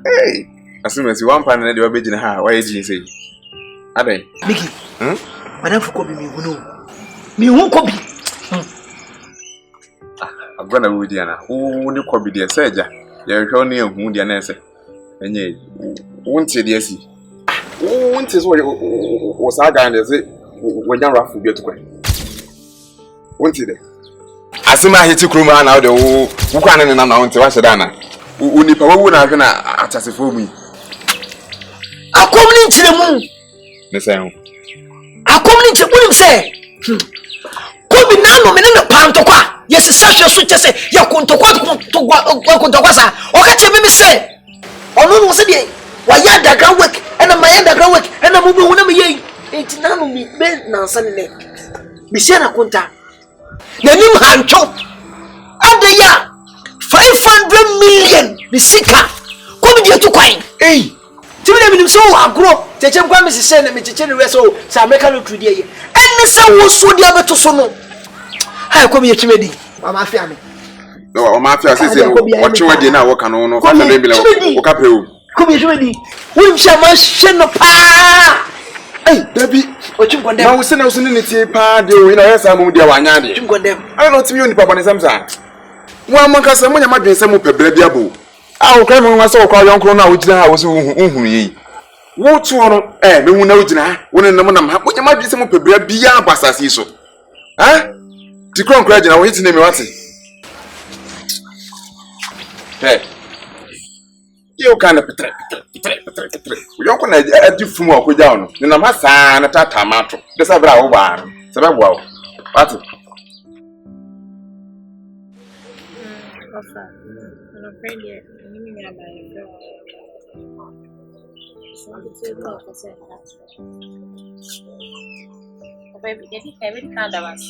Hey, as soon as you want pan and the baby in her, why did you say? Are they? Mickey, Madame Fukobi, me won't copy. I'm gonna with Diana. Who would copy the surgeon? You're only a wound, and answer. And ye won't say the sea. Won't is what was our guy, is it? When you're rough, you get away. Won't it? As soon as I hit you, Kruma, now the who can't announce to Wasadana. Who nip a woman are gonna attach for me. I'll come into the moon. The same. I'll come into what you say. Come in now, in the Pantoqua. Yes, it's such a switch. I say, you're going to Wasa. Or catch a baby say. Or no, was it? Why, you had that ground work, and I'm my underground work, and I'm moving when I'm ye. It's none of me, bent now, Sunday. Bisiana Kunta. The new hand chop. And the ya 500 million. The seeker. Come here to coin. Hey. Timmy, so I grew up. The chamber is sending me to generate so I make a look to the year. And the son was so the other to sono. I come here to ready. My family. No, my family says, what you did now, what can on come here. Come here, ready. We shall machine the pa. Hey, baby, what you got there? I was in the party, you know, some of the one. You got them. I don't know to you in the Papa sometimes. One month, someone might be some of the baby. I'll come on myself, call Uncle now, which I was what's one? No one knows now. When the man, what you might be some of the baby Bassasiso. Eh? The crown credit, I'll hit name what's it? Hey, you kind of you're going to do from walk down. Then I'm a son at a tomato. There's a brow bar. So, wow. What's it? I'm afraid you're meaning about it. Every kind of us.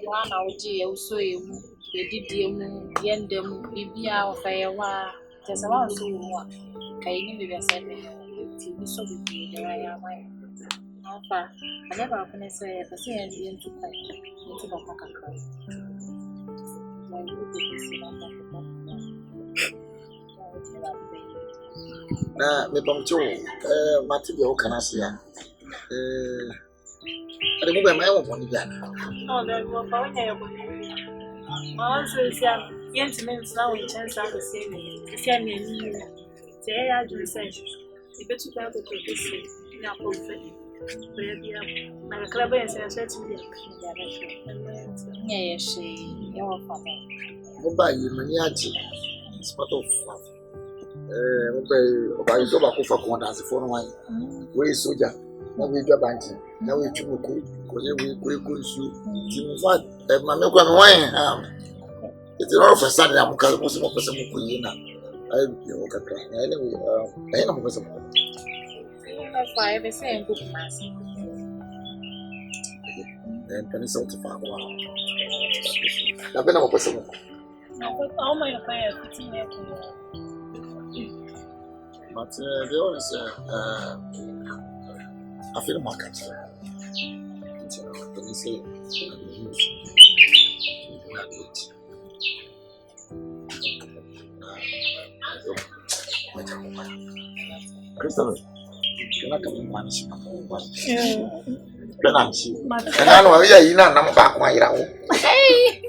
One out so you did the baby out of a while. There's a lot so much. Can you be the so I never open a say, but see, and be into the pocket. Me bumcho material can I see I remember my own one again. Oh, then we'll go there. My answer is gentlemen now in chance of the same. If you're near, say I do research. You better go to the in our profit. My club is a certain direction. Yes, she, your father. Goodbye, you maniaci. Spot of by Zoba for corners for one. We soldier, now we go banking. Now we choose we could shoot. My milk and wine. It's all for Sunday. I'm going to smoke some Queen. I'll be okay. Anyway, I am some. Five is saying good mass. And penny salt to farm. I've been over some. All my fire 15 years. But they always I feel market. When you say Christopher, you're not coming one. And I know you're not back my own. Hey.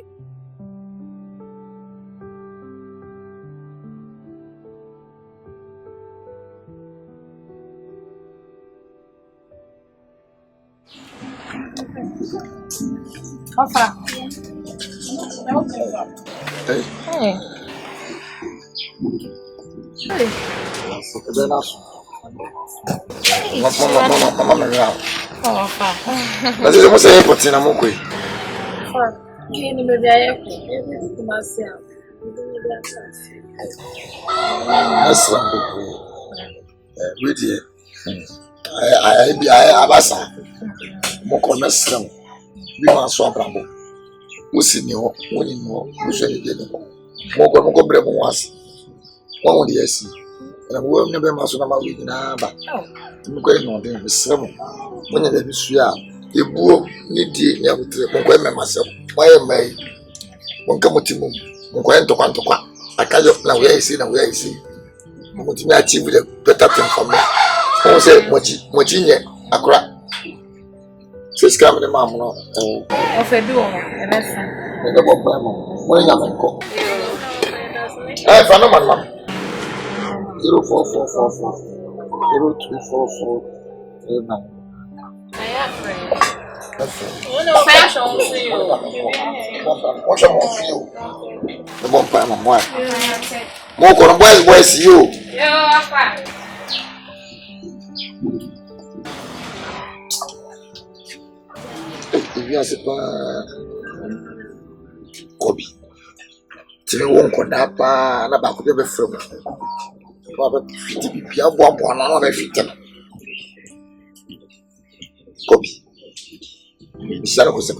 Mas eu não sei por que não me cuido. Quem me vê aí Marcelo. Nossa, with I abasa. Mo começam. Bi ma so brabo. Wo si ni ho, wo ni no, wo so ni de no. Mo ko bre mo wase. Wo wo de asi. Na wo ne be ma so na ma wi na ba. Mo ko no de mesrem. Mo nya da bi su a ebuo ni die ni abutre. Mo ko me masem. Mo ye mai. Mo nka motimu. Mo ko ento kwantokwa. I can't just now where you see now where you see. I'm going to achieve with a better thing for me. I say mochi akura. So scam the mom no. Of a duo, and that's The boy mom. When you have a call. Eh, for no man. 04444 0244 What's your more feel? The one time I'm white. More gonna boys you. If you are Kobe. Timi won koda pa na ba ko be frem. Ba ba fiti bi abo na ba fiti. Kobe. Bisara ko se.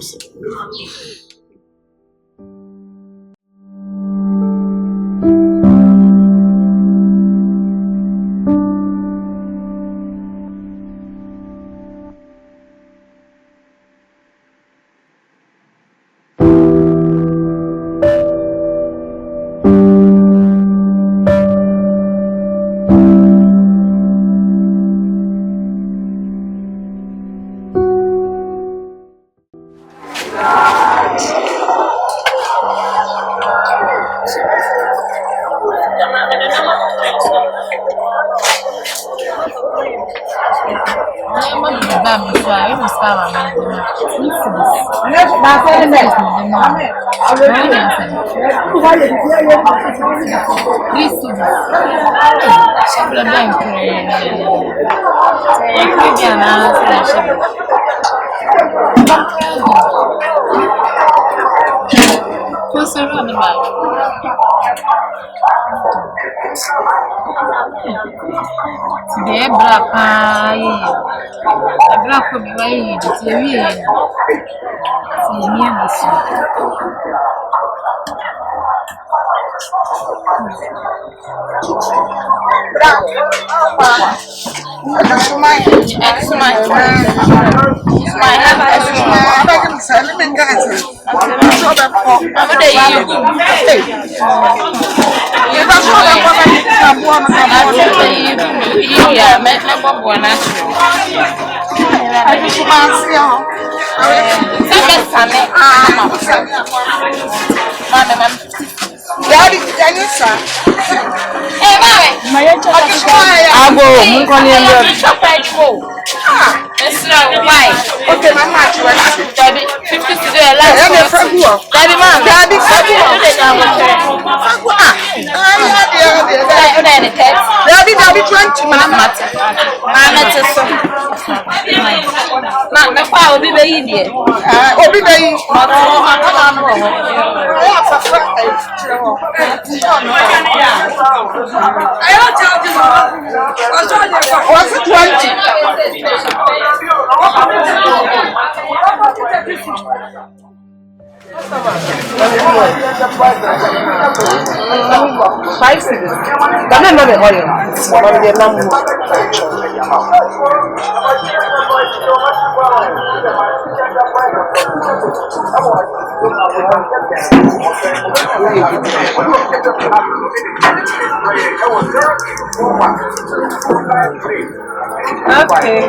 Okay.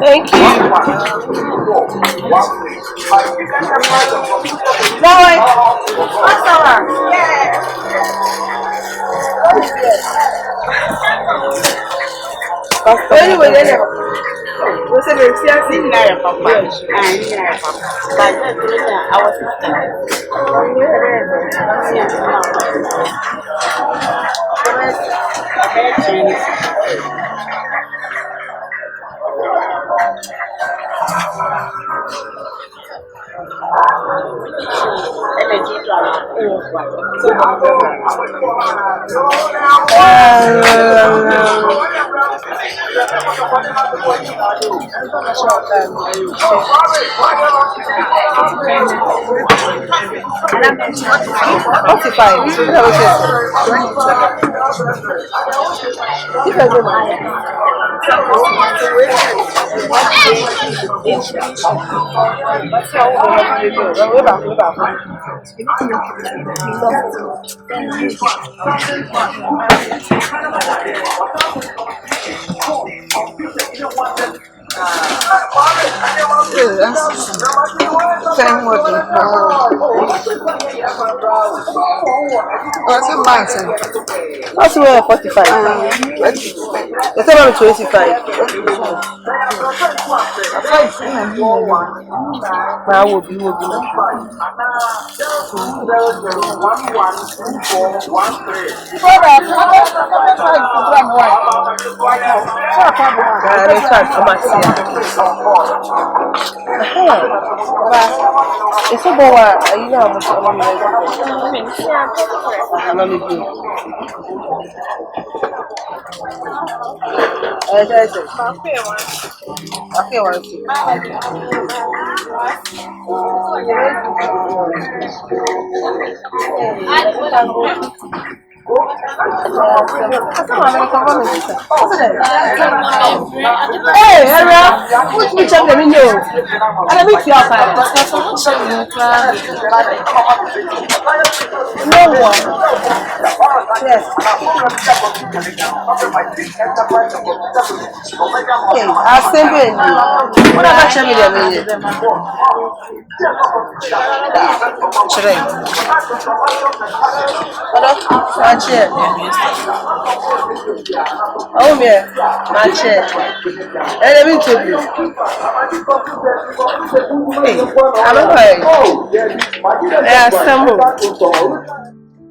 Thank you. Boy. Anyway, what's the next thing? Papa. I was What's the matter? That's where 45. The same 25. Now will be. It's a boy, you know, hey, Area, who's me checking you? And I meet your no one. Yes. Hey, I'll send you. What about you? Today. Watch it. Oh, yeah. Watch it. And let me tell you. Hey, I'm okay. Yeah, some.